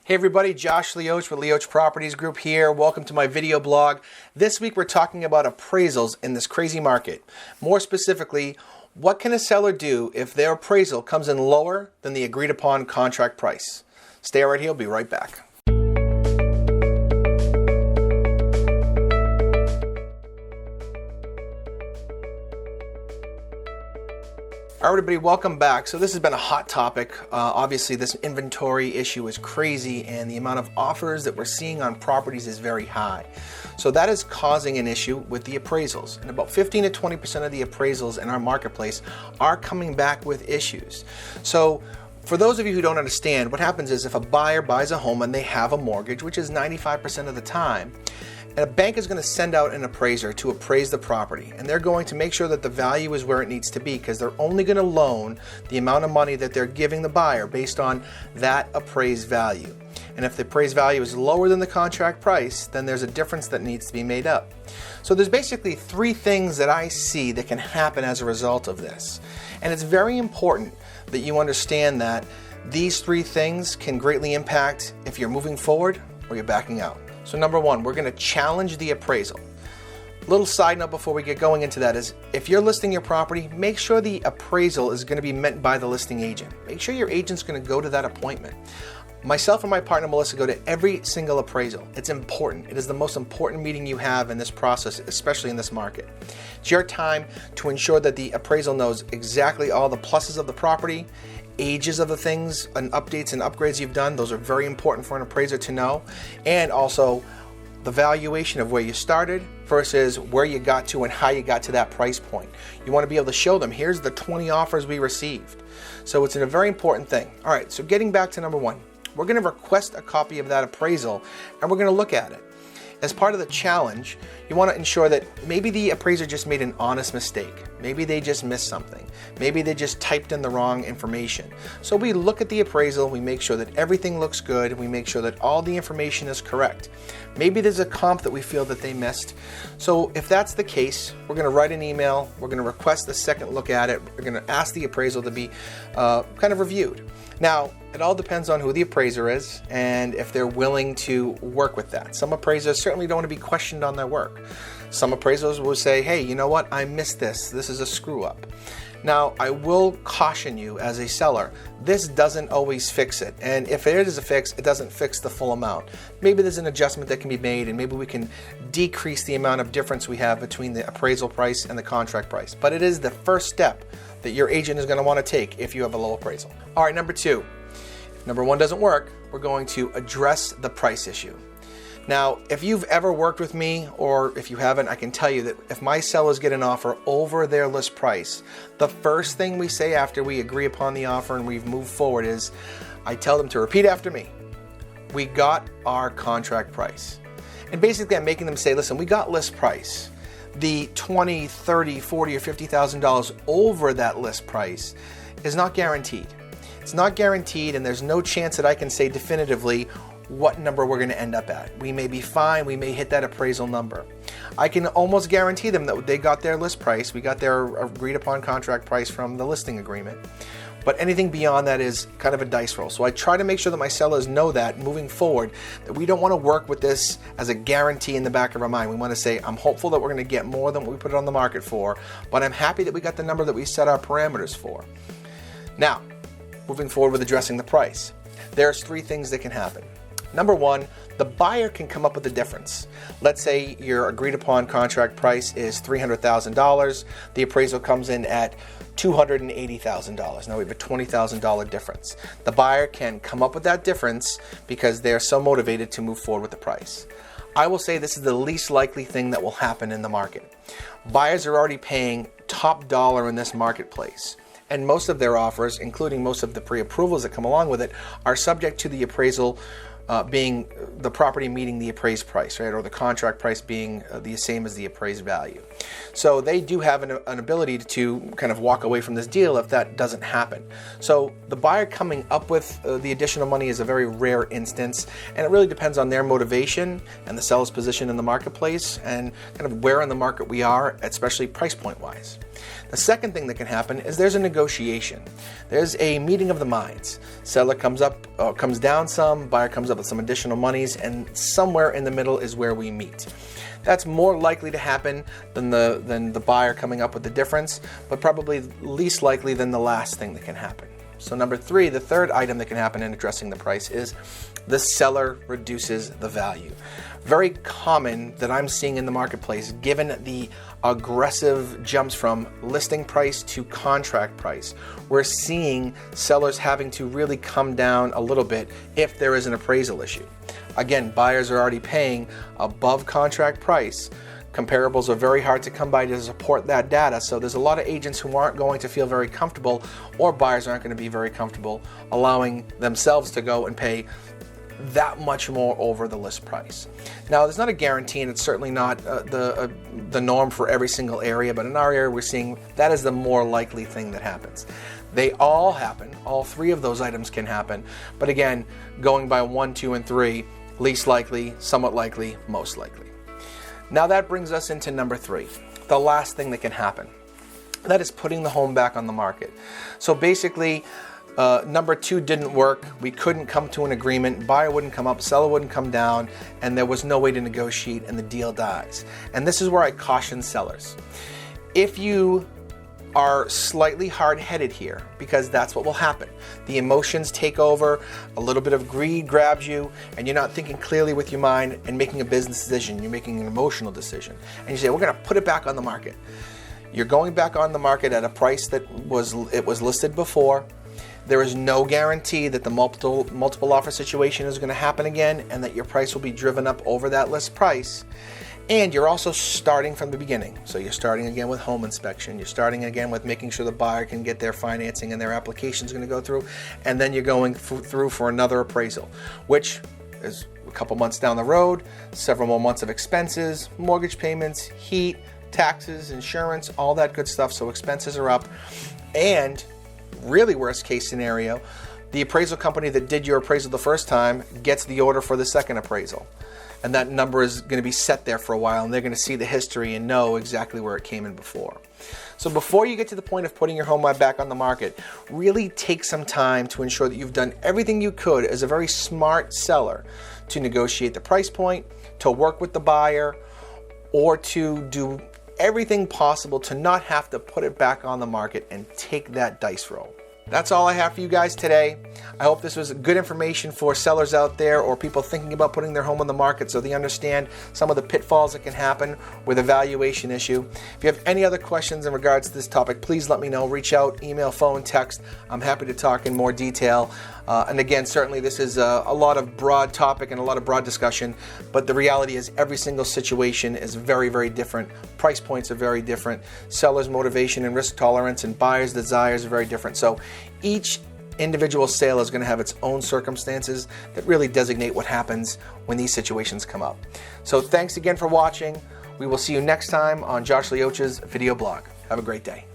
Hey everybody, Josh Lioce with Lioce Properties Group here. Welcome to my video blog. This week we're talking about appraisals in this crazy market. More specifically, what can a seller do if their appraisal comes in lower than the agreed upon contract price? Stay right here, I'll be right back. All right, everybody, welcome back. So this has been a hot topic. Obviously, this inventory issue is crazy, and the amount of offers that we're seeing on properties is very high. So that is causing an issue with the appraisals. And about 15 to 20% of the appraisals in our marketplace are coming back with issues. So for those of you who don't understand, what happens is if a buyer buys a home and they have a mortgage, which is 95% of the time, and a bank is going to send out an appraiser to appraise the property, and they're going to make sure that the value is where it needs to be because they're only going to loan the amount of money that they're giving the buyer based on that appraised value. And if the appraised value is lower than the contract price, then there's a difference that needs to be made up. So there's basically three things that I see that can happen as a result of this. And it's very important that you understand that these three things can greatly impact if you're moving forward or you're backing out. So number one, we're going to challenge the appraisal. Little side note before we get going into that is if you're listing your property, make sure the appraisal is going to be met by the listing agent. Make sure your agent's going to go to that appointment. Myself and my partner Melissa go to every single appraisal. It's important. It is the most important meeting you have in this process, especially in this market. It's your time to ensure that the appraisal knows exactly all the pluses of the property, ages of the things and updates and upgrades you've done. Those are very important for an appraiser to know. And also the valuation of where you started versus where you got to and how you got to that price point. You want to be able to show them, here's the 20 offers we received. So it's a very important thing. All right, so getting back to number one, we're going to request a copy of that appraisal and we're going to look at it. As part of the challenge, you want to ensure that maybe the appraiser just made an honest mistake. Maybe they just missed something. Maybe they just typed in the wrong information. So we look at the appraisal, we make sure that everything looks good, and we make sure that all the information is correct. Maybe there's a comp that we feel that they missed. So if that's the case, we're going to write an email, we're going to request a second look at it, we're going to ask the appraisal to be kind of reviewed. Now, it all depends on who the appraiser is and if they're willing to work with that. Some appraisers certainly don't want to be questioned on their work. Some appraisers will say, hey, you know what? I missed this. This is a screw up. Now, I will caution you as a seller, this doesn't always fix it. And if it is a fix, it doesn't fix the full amount. Maybe there's an adjustment that can be made and maybe we can decrease the amount of difference we have between the appraisal price and the contract price. But it is the first step that your agent is going to want to take if you have a low appraisal. All right, number two. If number one doesn't work, we're going to address the price issue. Now, if you've ever worked with me, or if you haven't, I can tell you that if my sellers get an offer over their list price, the first thing we say after we agree upon the offer and we've moved forward is, I tell them to repeat after me, we got our contract price. And basically I'm making them say, listen, we got list price. The $20, $30, $40, or $50,000 over that list price is not guaranteed. It's not guaranteed, and there's no chance that I can say definitively what number we're going to end up at. We may be fine, we may hit that appraisal number. I can almost guarantee them that they got their list price, we got their agreed upon contract price from the listing agreement. But anything beyond that is kind of a dice roll. So I try to make sure that my sellers know that moving forward, that we don't want to work with this as a guarantee in the back of our mind. We want to say, I'm hopeful that we're going to get more than what we put it on the market for, but I'm happy that we got the number that we set our parameters for. Now, moving forward with addressing the price, there's three things that can happen. Number one, the buyer can come up with a difference. Let's say your agreed upon contract price is $300,000. The appraisal comes in at $280,000. Now we have a $20,000 difference. The buyer can come up with that difference because they're so motivated to move forward with the price. I will say this is the least likely thing that will happen in the market. Buyers are already paying top dollar in this marketplace. And most of their offers, including most of the pre-approvals that come along with it, are subject to the appraisal being the property meeting the appraised price, right? Or the contract price being the same as the appraised value. So they do have an ability to kind of walk away from this deal if that doesn't happen. So the buyer coming up with the additional money is a very rare instance, and it really depends on their motivation and the seller's position in the marketplace and kind of where in the market we are, especially price point wise. The second thing that can happen is there's a negotiation. There's a meeting of the minds. Seller comes down some, buyer comes up with some additional monies, and somewhere in the middle is where we meet. That's more likely to happen than the buyer coming up with the difference, but probably least likely than the last thing that can happen. So number 3, the third item that can happen in addressing the price is the seller reduces the value. Very common that I'm seeing in the marketplace, given the aggressive jumps from listing price to contract price. We're seeing sellers having to really come down a little bit if there is an appraisal issue. Again, buyers are already paying above contract price. Comparables are very hard to come by to support that data, so there's a lot of agents who aren't going to feel very comfortable, or buyers aren't going to be very comfortable allowing themselves to go and pay that much more over the list price. Now, there's not a guarantee, and it's certainly not the norm for every single area, but in our area we're seeing that is the more likely thing that happens. They all happen, all 3 of those items can happen, but again, going by 1, 2, and 3, least likely, somewhat likely, most likely. Now that brings us into number 3, the last thing that can happen. That is putting the home back on the market. So basically, number 2 didn't work. We couldn't come to an agreement. Buyer wouldn't come up, seller wouldn't come down, and there was no way to negotiate, and the deal dies. And this is where I caution sellers. If you are slightly hard-headed here, because that's what will happen. The emotions take over, a little bit of greed grabs you, and you're not thinking clearly with your mind and making a business decision. You're making an emotional decision. And you say, we're going to put it back on the market. You're going back on the market at a price that was listed before. There is no guarantee that the multiple offer situation is going to happen again and that your price will be driven up over that list price. And you're also starting from the beginning. So you're starting again with home inspection. You're starting again with making sure the buyer can get their financing and their application is going to go through. And then you're going through for another appraisal, which is a couple months down the road, several more months of expenses, mortgage payments, heat, taxes, insurance, all that good stuff. So expenses are up. And really worst case scenario, the appraisal company that did your appraisal the first time gets the order for the second appraisal. And that number is going to be set there for a while, and they're going to see the history and know exactly where it came in before. So before you get to the point of putting your home back on the market, really take some time to ensure that you've done everything you could as a very smart seller to negotiate the price point, to work with the buyer, or to do everything possible to not have to put it back on the market and take that dice roll. That's all I have for you guys today. I hope this was good information for sellers out there or people thinking about putting their home on the market so they understand some of the pitfalls that can happen with a valuation issue. If you have any other questions in regards to this topic, please let me know. Reach out, email, phone, text. I'm happy to talk in more detail. And again, certainly this is a lot of broad topic and a lot of broad discussion, but the reality is every single situation is very, very different. Price points are very different. Seller's motivation and risk tolerance and buyer's desires are very different. So each individual sale is going to have its own circumstances that really designate what happens when these situations come up. So thanks again for watching. We will see you next time on Josh Lioce's video blog. Have a great day.